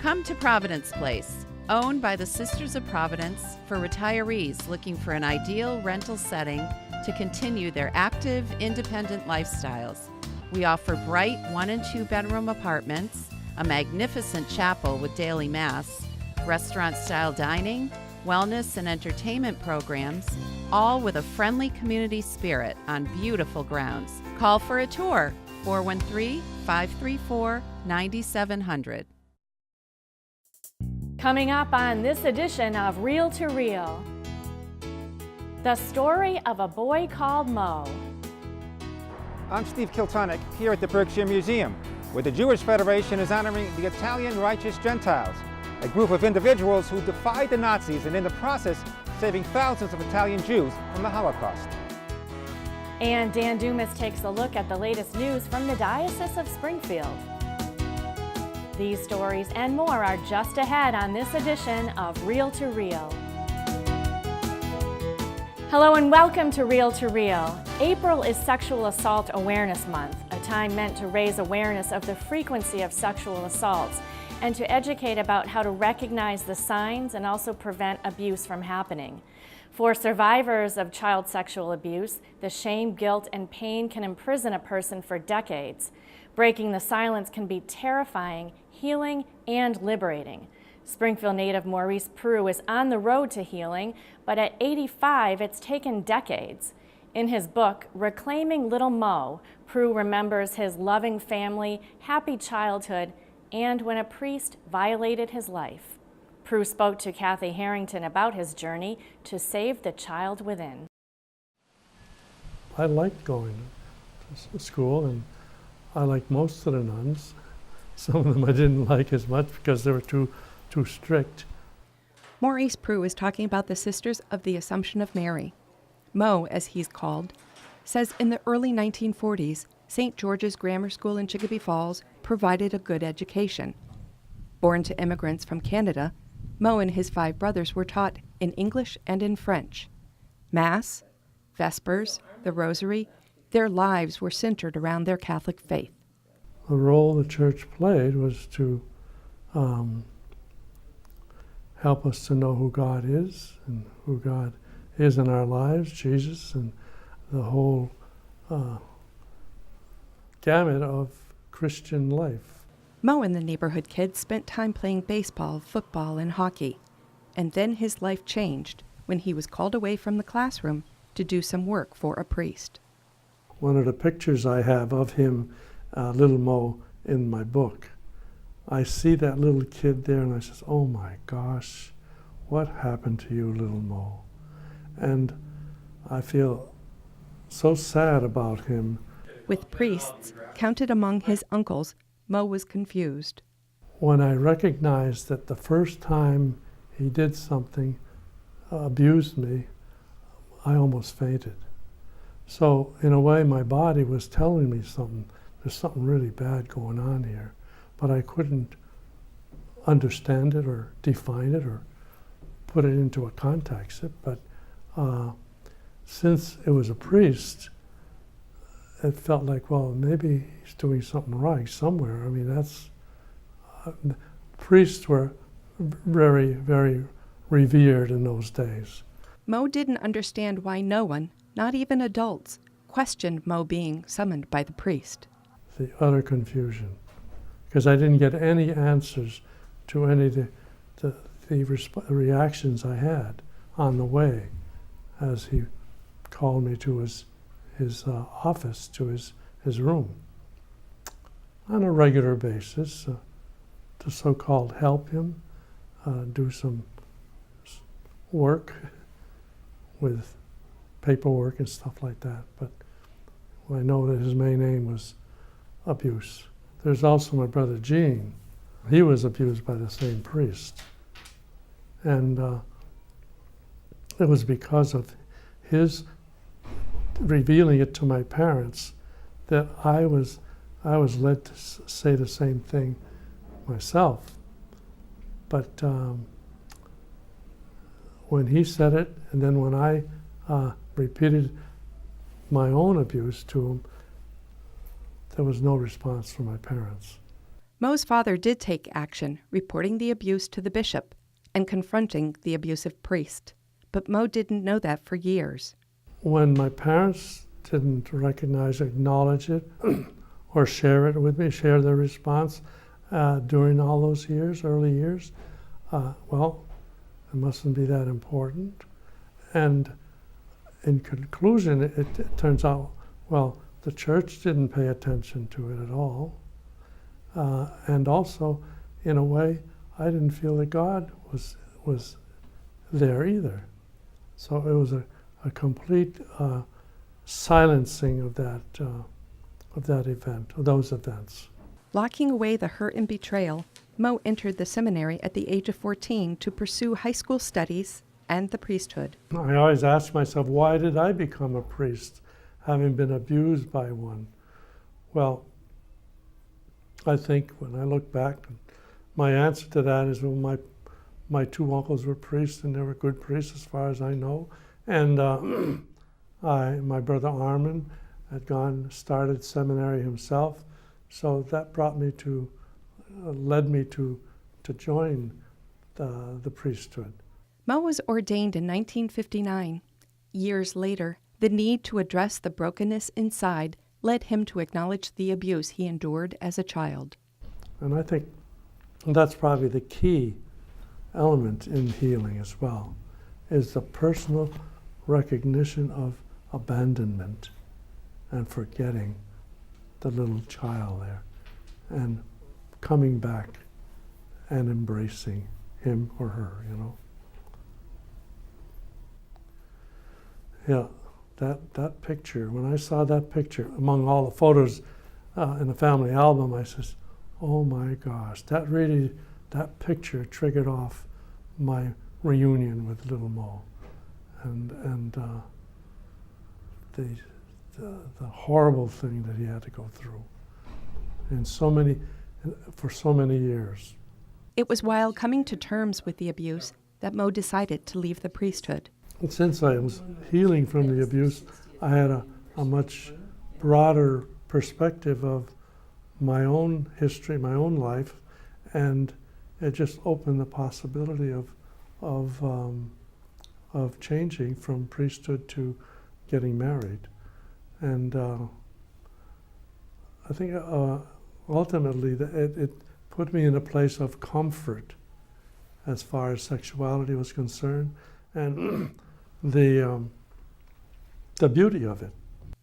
Come to Providence Place, owned by the Sisters of Providence for retirees looking for an ideal rental setting to continue their active, independent lifestyles. We offer bright 1 and 2 bedroom apartments, a magnificent chapel with daily mass, restaurant-style dining, wellness and entertainment programs, all with a friendly community spirit on beautiful grounds. Call for a tour, 413-534-9700. Coming up on this edition of Reel to Reel, the story of a boy called Moe. I'm Steve Kiltonick here at the Berkshire Museum, where the Jewish Federation is honoring the Italian righteous Gentiles, a group of individuals who defied the Nazis and in the process saving thousands of Italian Jews from the Holocaust. And Dan Dumas takes a look at the latest news from the Diocese of Springfield. These stories and more are just ahead on this edition of Reel to Reel. Hello and welcome to Reel to Reel. April is Sexual Assault Awareness Month, a time meant to raise awareness of the frequency of sexual assaults and to educate about how to recognize the signs and also prevent abuse from happening. For survivors of child sexual abuse, the shame, guilt, and pain can imprison a person for decades. Breaking the silence can be terrifying, healing, and liberating. Springfield native Maurice Prue is on the road to healing, but at 85, it's taken decades. In his book, Reclaiming Little Moe, Prue remembers his loving family, happy childhood, and when a priest violated his life. Prue spoke to Kathy Harrington about his journey to save the child within. I liked going to school, and I liked most of the nuns. Some of them I didn't like as much because they were too strict. Maurice Prue is talking about the Sisters of the Assumption of Mary. Moe, as he's called, says in the early 1940s, St. George's Grammar School in Chicopee Falls provided a good education. Born to immigrants from Canada, Moe and his 5 brothers were taught in English and in French. Mass, Vespers, the Rosary, their lives were centered around their Catholic faith. The role the church played was to help us to know who God is and who God is in our lives, Jesus, and the whole gamut of Christian life. Moe and the neighborhood kids spent time playing baseball, football, and hockey. And then his life changed when he was called away from the classroom to do some work for a priest. One of the pictures I have of him, Little Moe, in my book, I see that little kid there and I says, oh my gosh, what happened to you, Little Moe? And I feel so sad about him. With priests counted among his uncles, Moe was confused. When I recognized that the first time he did something, abused me, I almost fainted. So in a way, my body was telling me something. There's something really bad going on here. But I couldn't understand it or define it or put it into a context. But since it was a priest, it felt like, well, maybe he's doing something right somewhere. I mean, that's, priests were very, very revered in those days. Moe didn't understand why no one, not even adults, questioned Moe being summoned by the priest. The utter confusion, because I didn't get any answers to any of the reactions I had on the way as he called me to his office, to his room, on a regular basis to so-called help him do some work with paperwork and stuff like that. But I know that his main aim was abuse. There's also my brother Gene. He was abused by the same priest. And it was because of his revealing it to my parents that I was led to say the same thing myself. But when he said it, and then when I repeated my own abuse to him, there was no response from my parents. Moe's father did take action, reporting the abuse to the bishop and confronting the abusive priest. But Moe didn't know that for years. When my parents didn't recognize, acknowledge it, or share it with me, share their response during all those years, early years, well, it mustn't be that important. And in conclusion, it turns out, well, the church didn't pay attention to it at all. And also, in a way, I didn't feel that God was there either. So it was a complete silencing of that event, of those events. Locking away the hurt and betrayal, Moe entered the seminary at the age of 14 to pursue high school studies and the priesthood. I always ask myself, why did I become a priest, having been abused by one? Well, I think when I look back, my answer to that is, well, my two uncles were priests, and they were good priests as far as I know. And my brother Armin had started seminary himself, so that led me to join the priesthood. Moe was ordained in 1959. Years later, the need to address the brokenness inside led him to acknowledge the abuse he endured as a child. And I think that's probably the key element in healing as well, is the personal recognition of abandonment and forgetting the little child there and coming back and embracing him or her, you know. Yeah, that picture, when I saw that picture among all the photos in the family album, I says, oh my gosh, that picture triggered off my reunion with Little Moe, and the horrible thing that he had to go through for so many years. It was while coming to terms with the abuse that Moe decided to leave the priesthood. And since I was healing from the abuse, I had a much broader perspective of my own history, my own life, and it just opened the possibility of changing from priesthood to getting married. And I think ultimately it put me in a place of comfort as far as sexuality was concerned, and the beauty of it.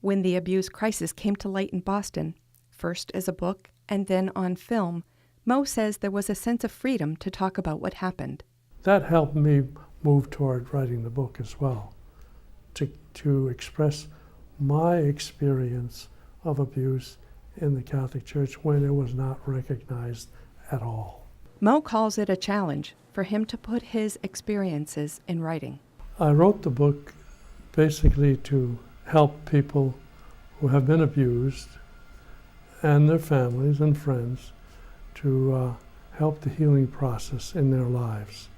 When the abuse crisis came to light in Boston, first as a book and then on film, Moe says there was a sense of freedom to talk about what happened. That helped me move toward writing the book as well, to express my experience of abuse in the Catholic Church when it was not recognized at all. Moe calls it a challenge for him to put his experiences in writing. I wrote the book basically to help people who have been abused and their families and friends to help the healing process in their lives,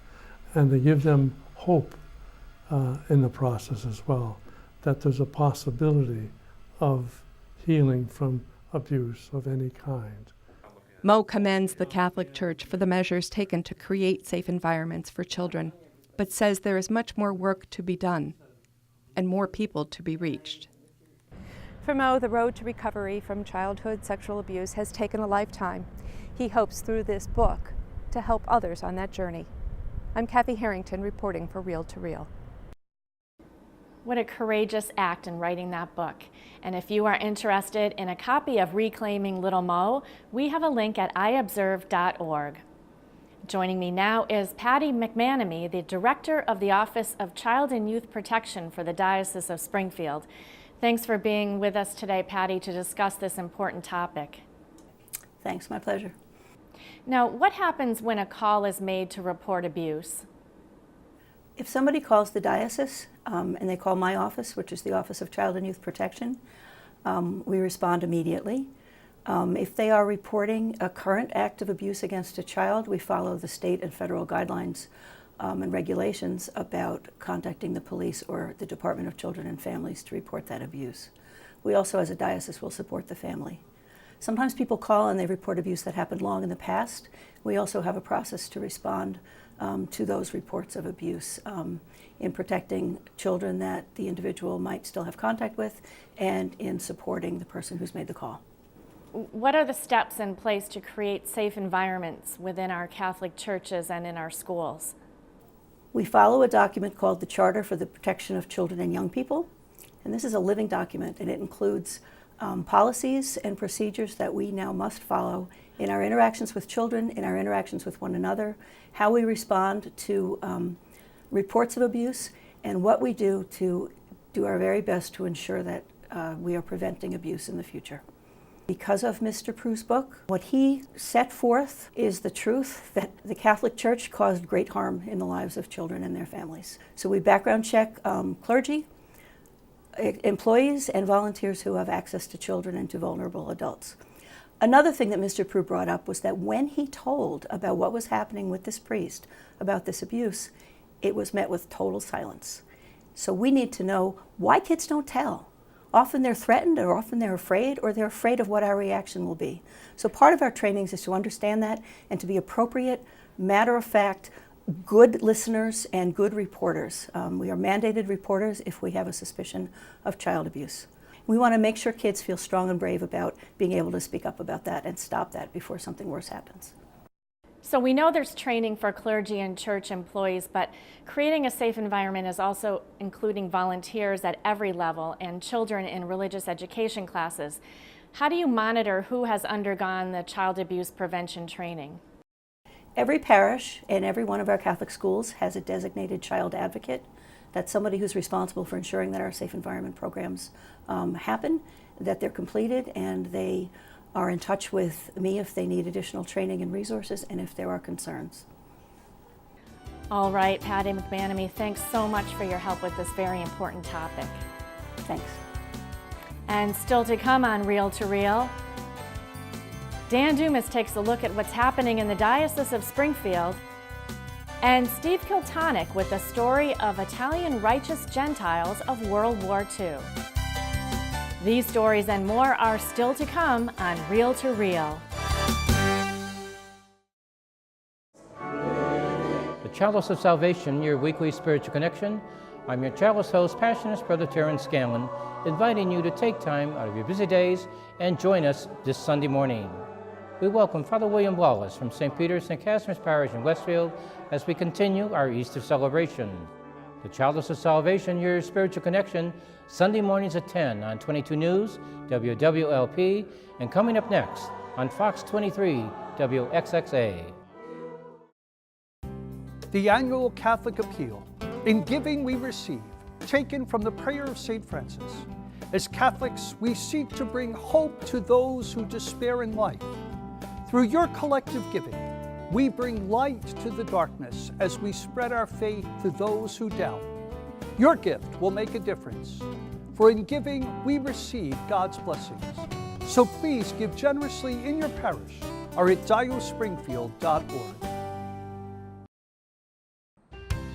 and to give them hope in the process as well, that there's a possibility of healing from abuse of any kind. Moe commends the Catholic Church for the measures taken to create safe environments for children, but says there is much more work to be done and more people to be reached. For Moe, the road to recovery from childhood sexual abuse has taken a lifetime. He hopes through this book to help others on that journey. I'm Kathy Harrington reporting for Reel to Reel. What a courageous act in writing that book. And if you are interested in a copy of Reclaiming Little Moe, we have a link at iobserve.org. Joining me now is Patty McManamy, the Director of the Office of Child and Youth Protection for the Diocese of Springfield. Thanks for being with us today, Patty, to discuss this important topic. Thanks, my pleasure. Now, what happens when a call is made to report abuse? If somebody calls the diocese and they call my office, which is the Office of Child and Youth Protection, we respond immediately. If they are reporting a current act of abuse against a child, we follow the state and federal guidelines and regulations about contacting the police or the Department of Children and Families to report that abuse. We also, as a diocese, will support the family. Sometimes people call and they report abuse that happened long in the past. We also have a process to respond to those reports of abuse in protecting children that the individual might still have contact with and in supporting the person who's made the call. What are the steps in place to create safe environments within our Catholic churches and in our schools? We follow a document called the Charter for the Protection of Children and Young People, and this is a living document, and it includes policies and procedures that we now must follow in our interactions with children, in our interactions with one another, how we respond to reports of abuse, and what we do to do our very best to ensure that we are preventing abuse in the future. Because of Mr. Prue's book, what he set forth is the truth that the Catholic Church caused great harm in the lives of children and their families. So we background check clergy, employees, and volunteers who have access to children and to vulnerable adults. Another thing that Mr. Prue brought up was that when he told about what was happening with this priest, about this abuse, it was met with total silence. So we need to know why kids don't tell. Often they're threatened, or often they're afraid of what our reaction will be. So part of our trainings is to understand that and to be appropriate, matter-of-fact, good listeners and good reporters. We are mandated reporters if we have a suspicion of child abuse. We want to make sure kids feel strong and brave about being able to speak up about that and stop that before something worse happens. So we know there's training for clergy and church employees, but creating a safe environment is also including volunteers at every level and children in religious education classes. How do you monitor who has undergone the child abuse prevention training? Every parish and every one of our Catholic schools has a designated child advocate. That's somebody who's responsible for ensuring that our safe environment programs happen, that they're completed, and they are in touch with me if they need additional training and resources and if there are concerns. All right, Patty McManamy, thanks so much for your help with this very important topic. Thanks. And still to come on Reel to Reel, Dan Dumas takes a look at what's happening in the Diocese of Springfield, and Steve Kiltonick with the story of Italian righteous Gentiles of World War II. These stories and more are still to come on Reel to Reel. The Chalice of Salvation, your weekly spiritual connection. I'm your Chalice host, Passionist Brother Terrence Scanlon, inviting you to take time out of your busy days and join us this Sunday morning. We welcome Father William Wallace from St. Peter's St. Casimir's Parish in Westfield as we continue our Easter celebration. The Chalice of Salvation, your spiritual connection, Sunday mornings at 10 on 22 News, WWLP, and coming up next on Fox 23, WXXA. The annual Catholic Appeal, In Giving We Receive, taken from the prayer of St. Francis. As Catholics, we seek to bring hope to those who despair in life. Through your collective giving, we bring light to the darkness as we spread our faith to those who doubt. Your gift will make a difference, for in giving we receive God's blessings. So please give generously in your parish or at diospringfield.org.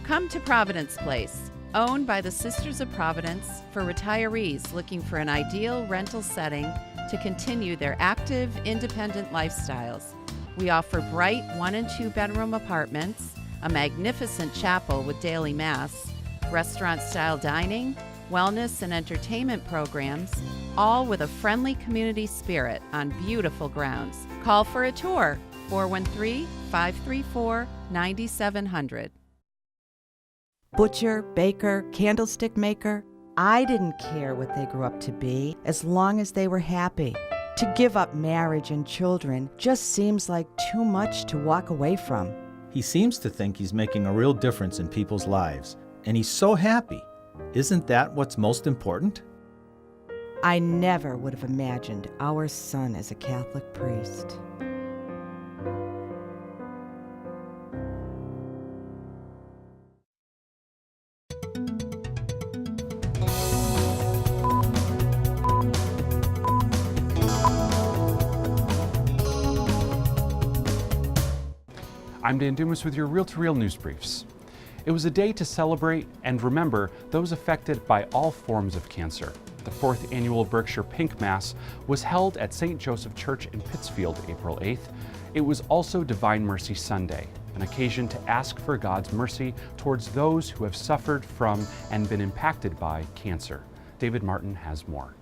Come to Providence Place, owned by the Sisters of Providence for retirees looking for an ideal rental setting to continue their active, independent lifestyles. We offer bright 1- and 2-bedroom apartments, a magnificent chapel with daily mass, restaurant-style dining, wellness and entertainment programs, all with a friendly community spirit on beautiful grounds. Call for a tour, 413-534-9700. Butcher, baker, candlestick maker. I didn't care what they grew up to be as long as they were happy. To give up marriage and children just seems like too much to walk away from. He seems to think he's making a real difference in people's lives, and he's so happy. Isn't that what's most important? I never would have imagined our son as a Catholic priest. I'm Dan Dumas with your Reel to Reel news briefs. It was a day to celebrate and remember those affected by all forms of cancer. The 4th annual Berkshire Pink Mass was held at St. Joseph Church in Pittsfield April 8th. It was also Divine Mercy Sunday, an occasion to ask for God's mercy towards those who have suffered from and been impacted by cancer. David Martin has more.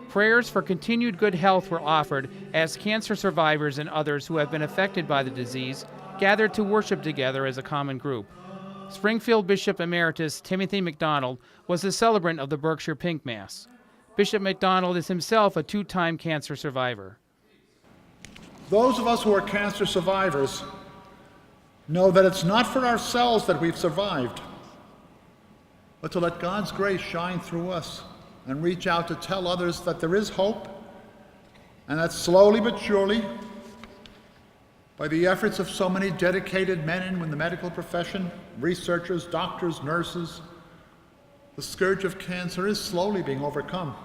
Prayers for continued good health were offered as cancer survivors and others who have been affected by the disease gathered to worship together as a common group. Springfield Bishop Emeritus Timothy McDonald was the celebrant of the Berkshire Pink Mass. Bishop McDonald is himself a 2-time cancer survivor. Those of us who are cancer survivors know that it's not for ourselves that we've survived, but to let God's grace shine through us and reach out to tell others that there is hope, and that slowly but surely, by the efforts of so many dedicated men and women in the medical profession, researchers, doctors, nurses, the scourge of cancer is slowly being overcome.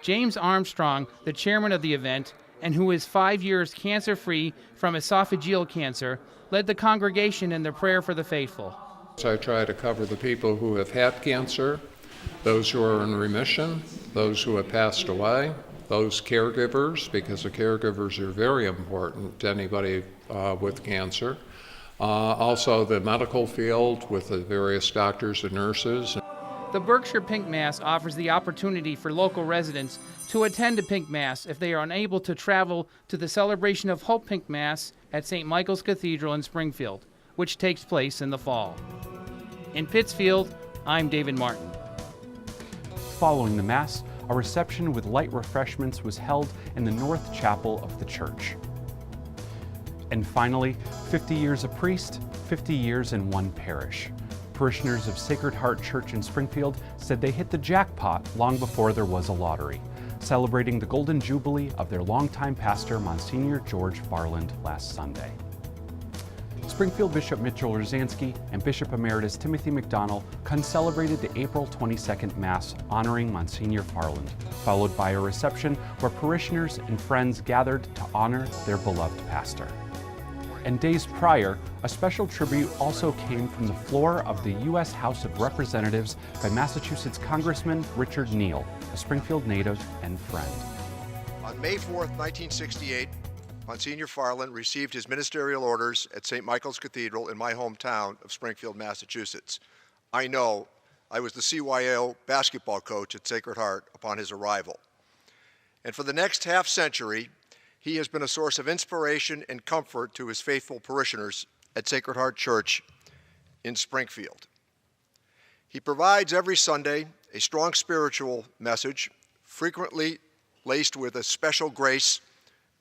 James Armstrong, the chairman of the event, and who is 5 years cancer-free from esophageal cancer, led the congregation in their prayer for the faithful. I try to cover the people who have had cancer, those who are in remission, those who have passed away, those caregivers, because the caregivers are very important to anybody with cancer. Also the medical field with the various doctors and nurses. The Berkshire Pink Mass offers the opportunity for local residents to attend a Pink Mass if they are unable to travel to the Celebration of Hope Pink Mass at St. Michael's Cathedral in Springfield, which takes place in the fall. In Pittsfield, I'm David Martin. Following the Mass, a reception with light refreshments was held in the North Chapel of the church. And finally, 50 years a priest, 50 years in one parish. Parishioners of Sacred Heart Church in Springfield said they hit the jackpot long before there was a lottery, celebrating the Golden Jubilee of their longtime pastor, Monsignor George Farland, last Sunday. Springfield Bishop Mitchell Rosansky and Bishop Emeritus Timothy McDonald concelebrated the April 22nd Mass honoring Monsignor Farland, followed by a reception where parishioners and friends gathered to honor their beloved pastor. And days prior, a special tribute also came from the floor of the U.S. House of Representatives by Massachusetts Congressman Richard Neal, a Springfield native and friend. On May 4th, 1968, Monsignor Farland received his ministerial orders at St. Michael's Cathedral in my hometown of Springfield, Massachusetts. I know I was the CYO basketball coach at Sacred Heart upon his arrival. And for the next half-century, he has been a source of inspiration and comfort to his faithful parishioners at Sacred Heart Church in Springfield. He provides every Sunday a strong spiritual message, frequently laced with a special grace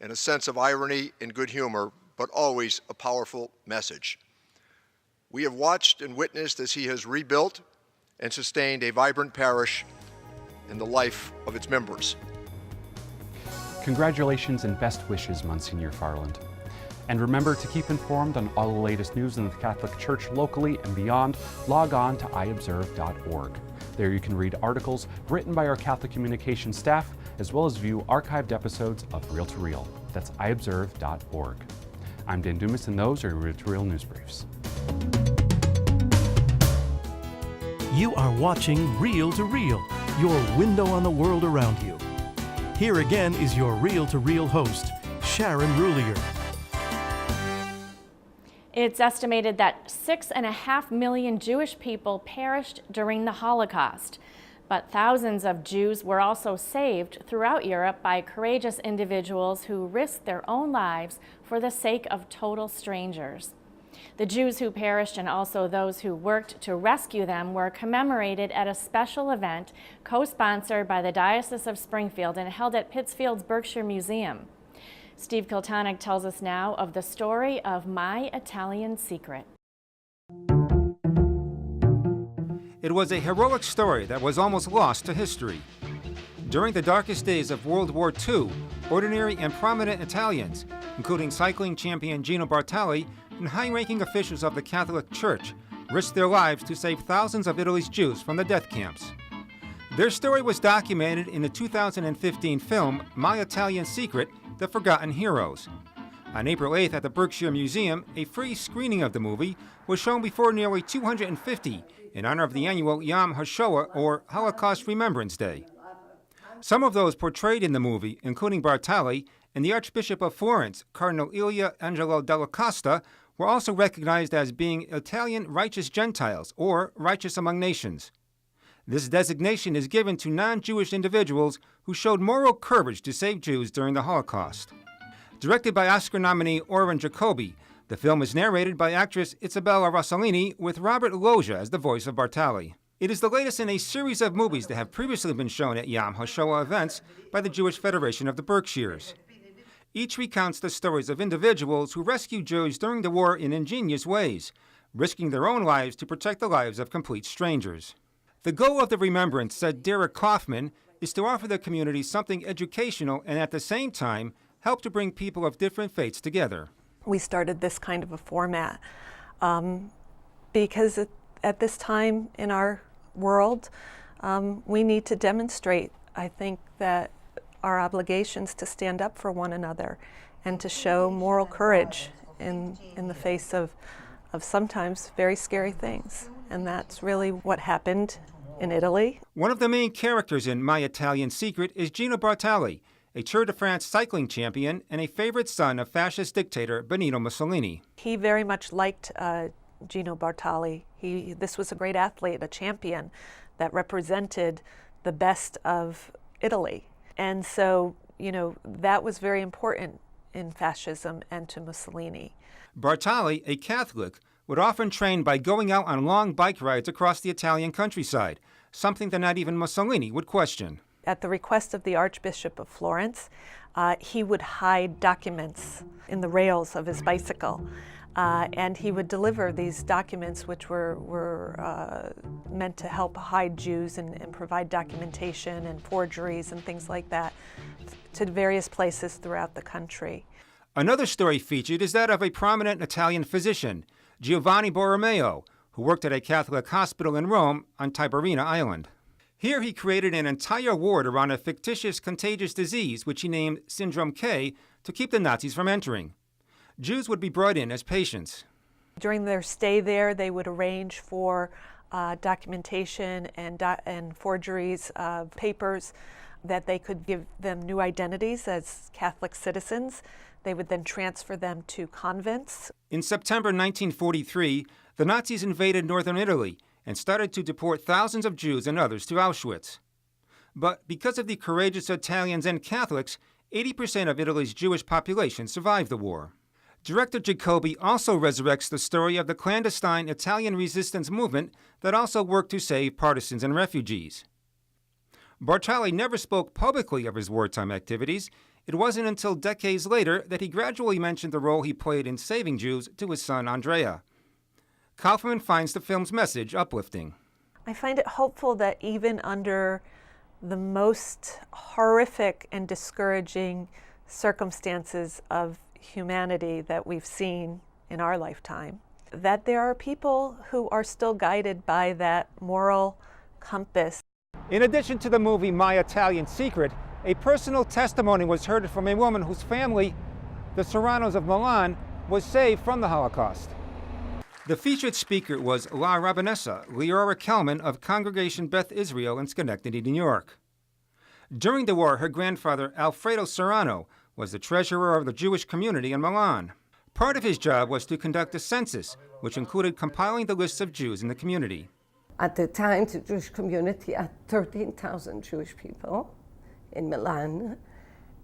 and a sense of irony and good humor, but always a powerful message. We have watched and witnessed as he has rebuilt and sustained a vibrant parish in the life of its members. Congratulations and best wishes, Monsignor Farland. And remember to keep informed on all the latest news in the Catholic Church locally and beyond. Log on to iobserve.org. There you can read articles written by our Catholic communications staff, as well as view archived episodes of Real to Real. That's iobserve.org. I'm Dan Dumas, and those are Real to Real news briefs. You are watching Real to Real, your window on the world around you. Here again is your Real to Real host, Sharon Rulier. It's estimated that 6.5 million Jewish people perished during the Holocaust. But thousands of Jews were also saved throughout Europe by courageous individuals who risked their own lives for the sake of total strangers. The Jews who perished and also those who worked to rescue them were commemorated at a special event co-sponsored by the Diocese of Springfield and held at Pittsfield's Berkshire Museum. Steve Kiltonic tells us now of the story of My Italian Secret. It was a heroic story that was almost lost to history. During the darkest days of World War II, ordinary and prominent Italians, including cycling champion Gino Bartali and high-ranking officials of the Catholic Church, risked their lives to save thousands of Italy's Jews from the death camps. Their story was documented in the 2015 film My Italian Secret: The Forgotten Heroes. On April 8th at the Berkshire Museum, a free screening of the movie was shown before nearly 250 in honor of the annual Yom HaShoah, or Holocaust Remembrance Day. Some of those portrayed in the movie, including Bartali and the Archbishop of Florence, Cardinal Ilya Angelo della Costa, were also recognized as being Italian righteous Gentiles, or righteous among nations. This designation is given to non-Jewish individuals who showed moral courage to save Jews during the Holocaust. Directed by Oscar nominee Orrin Jacobi, the film is narrated by actress Isabella Rossellini with Robert Loggia as the voice of Bartali. It is the latest in a series of movies that have previously been shown at Yom HaShoah events by the Jewish Federation of the Berkshires. Each recounts the stories of individuals who rescued Jews during the war in ingenious ways, risking their own lives to protect the lives of complete strangers. The goal of the remembrance, said Derek Kaufman, is to offer the community something educational and at the same time help to bring people of different faiths together. We started this kind of a format because at this time in our world, we need to demonstrate, I think, that our obligations to stand up for one another and to show moral courage in the face of sometimes very scary things. And that's really what happened in Italy. One of the main characters in My Italian Secret is Gino Bartali, a Tour de France cycling champion and a favorite son of fascist dictator Benito Mussolini. He very much liked Gino Bartali. This was a great athlete, a champion that represented the best of Italy. And so, that was very important in fascism and to Mussolini. Bartali, a Catholic, would often train by going out on long bike rides across the Italian countryside, something that not even Mussolini would question. At the request of the Archbishop of Florence, he would hide documents in the rails of his bicycle. And he would deliver these documents, which were meant to help hide Jews and provide documentation and forgeries and things like that to various places throughout the country. Another story featured is that of a prominent Italian physician, Giovanni Borromeo, who worked at a Catholic hospital in Rome on Tiberina Island. Here he created an entire ward around a fictitious contagious disease which he named Syndrome K to keep the Nazis from entering. Jews would be brought in as patients. During their stay there, they would arrange for documentation and forgeries of papers that they could give them new identities as Catholic citizens. They would then transfer them to convents. In September 1943, the Nazis invaded northern Italy and started to deport thousands of Jews and others to Auschwitz. But because of the courageous Italians and Catholics, 80% of Italy's Jewish population survived the war. Director Jacobi also resurrects the story of the clandestine Italian resistance movement that also worked to save partisans and refugees. Bartali never spoke publicly of his wartime activities. It wasn't until decades later that he gradually mentioned the role he played in saving Jews to his son Andrea. Kaufman finds the film's message uplifting. I find it hopeful that even under the most horrific and discouraging circumstances of humanity that we've seen in our lifetime, that there are people who are still guided by that moral compass. In addition to the movie My Italian Secret, a personal testimony was heard from a woman whose family, the Serranos of Milan, was saved from the Holocaust. The featured speaker was La Rabbinessa Leora Kelman of Congregation Beth Israel in Schenectady, New York. During the war, her grandfather, Alfredo Serrano, was the treasurer of the Jewish community in Milan. Part of his job was to conduct a census, which included compiling the lists of Jews in the community. At the time, the Jewish community had 13,000 Jewish people in Milan,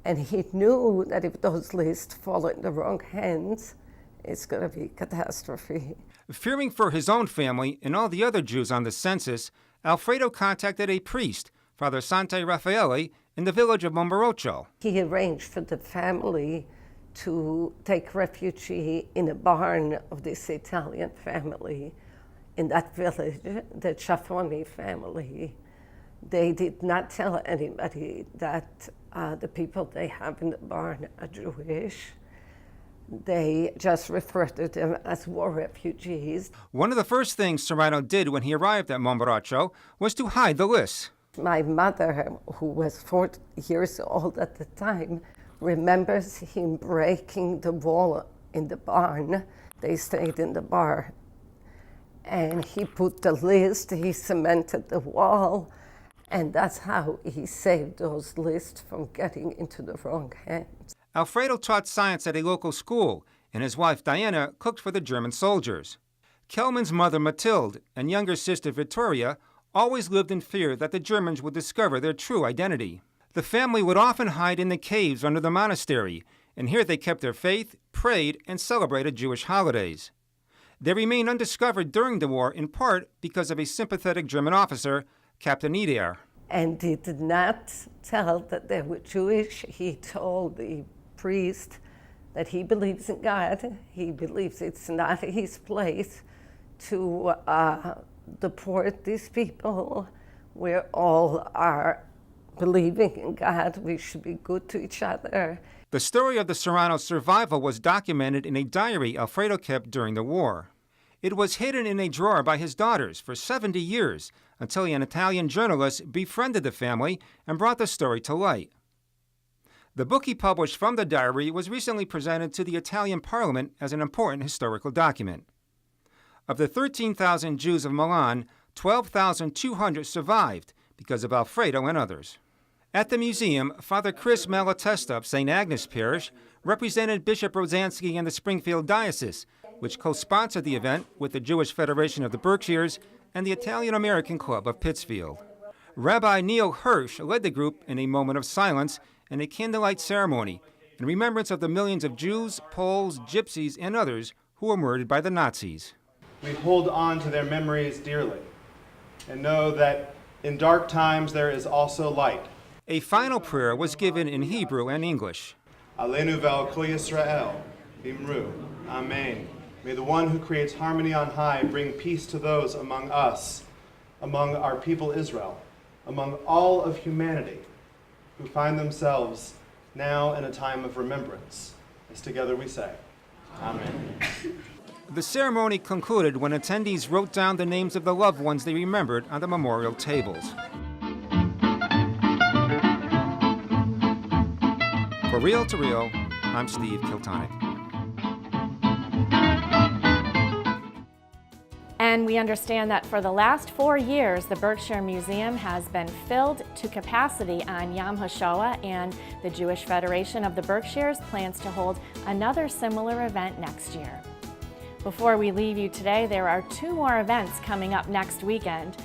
and he knew that if those lists fall in the wrong hands, it's going to be a catastrophe. Fearing for his own family and all the other Jews on the census, Alfredo contacted a priest, Father Sante Raffaele, in the village of Mombarocho. He arranged for the family to take refuge in a barn of this Italian family in that village, the Ciaffoni family. They did not tell anybody that the people they have in the barn are Jewish. They just referred to them as war refugees. One of the first things Serrano did when he arrived at Mombarocho was to hide the lists. My mother, who was 40 years old at the time, remembers him breaking the wall in the barn. They stayed in the barn. And he put the list, he cemented the wall, And that's how he saved those lists from getting into the wrong hands. Alfredo taught science at a local school, and his wife Diana cooked for the German soldiers. Kelman's mother Mathilde and younger sister Victoria always lived in fear that the Germans would discover their true identity. The family would often hide in the caves under the monastery, and here they kept their faith, prayed, and celebrated Jewish holidays. They remained undiscovered during the war in part because of a sympathetic German officer, Captain Eder. And he did not tell that they were Jewish. He told the priest that he believes in God. He believes it's not his place to deport these people. We all are believing in God. We should be good to each other. The story of the Serrano's survival was documented in a diary Alfredo kept during the war. It was hidden in a drawer by his daughters for 70 years until an Italian journalist befriended the family and brought the story to light. The book he published from the diary was recently presented to the Italian Parliament as an important historical document. Of the 13,000 Jews of Milan, 12,200 survived because of Alfredo and others. At the museum, Father Chris Malatesta of St. Agnes Parish represented Bishop Rosansky and the Springfield Diocese, which co-sponsored the event with the Jewish Federation of the Berkshires and the Italian-American Club of Pittsfield. Rabbi Neil Hirsch led the group in a moment of silence and a candlelight ceremony in remembrance of the millions of Jews, Poles, Gypsies, and others who were murdered by the Nazis. We hold on to their memories dearly and know that in dark times there is also light. A final prayer was given in Hebrew and English. Aleinu ve'al kol Yisrael, Imru, Amen. May the one who creates harmony on high bring peace to those among us, among our people Israel, among all of humanity, who find themselves now in a time of remembrance. As together we say, Amen. The ceremony concluded when attendees wrote down the names of the loved ones they remembered on the memorial tables. For Real to Real, I'm Steve Kiltonic. And we understand that for the last 4 years, the Berkshire Museum has been filled to capacity on Yom HaShoah, and the Jewish Federation of the Berkshires plans to hold another similar event next year. Before we leave you today, there are 2 more events coming up next weekend.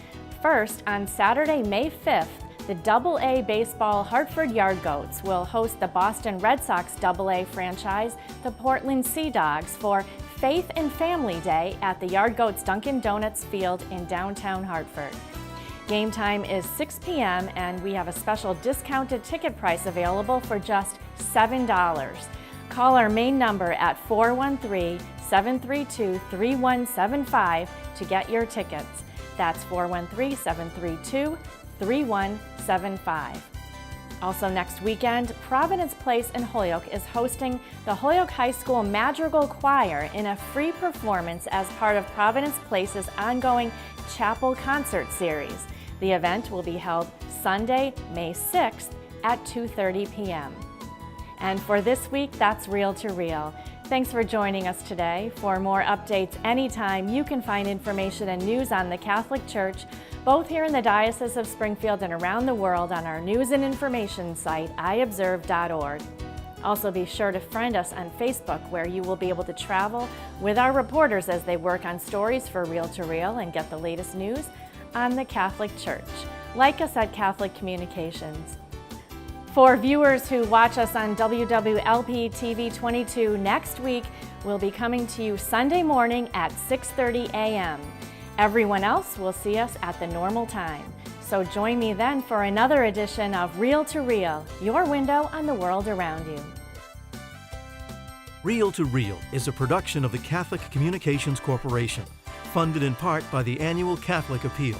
First, on Saturday, May 5th, the AA Baseball Hartford Yard Goats will host the Boston Red Sox AA franchise, the Portland Sea Dogs, for Faith and Family Day at the Yard Goats Dunkin' Donuts field in downtown Hartford. Game time is 6 p.m. and we have a special discounted ticket price available for just $7. Call our main number at 413-732-3175 to get your tickets. That's 413-732-3175. Also next weekend, Providence Place in Holyoke is hosting the Holyoke High School Madrigal Choir in a free performance as part of Providence Place's ongoing chapel concert series. The event will be held Sunday, May 6th at 2:30 p.m. And for this week, that's Real to Real. Thanks for joining us today. For more updates anytime, you can find information and news on the Catholic Church, both here in the Diocese of Springfield and around the world, on our news and information site, iobserve.org. Also be sure to friend us on Facebook, where you will be able to travel with our reporters as they work on stories for Real to Real and get the latest news on the Catholic Church. Like us at Catholic Communications. For viewers who watch us on WWLP TV 22, next week we'll be coming to you Sunday morning at 6:30 a.m. Everyone else will see us at the normal time. So join me then for another edition of Real to Real, your window on the world around you. Real to Real is a production of the Catholic Communications Corporation, funded in part by the annual Catholic Appeal,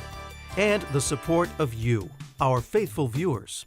and the support of you, our faithful viewers.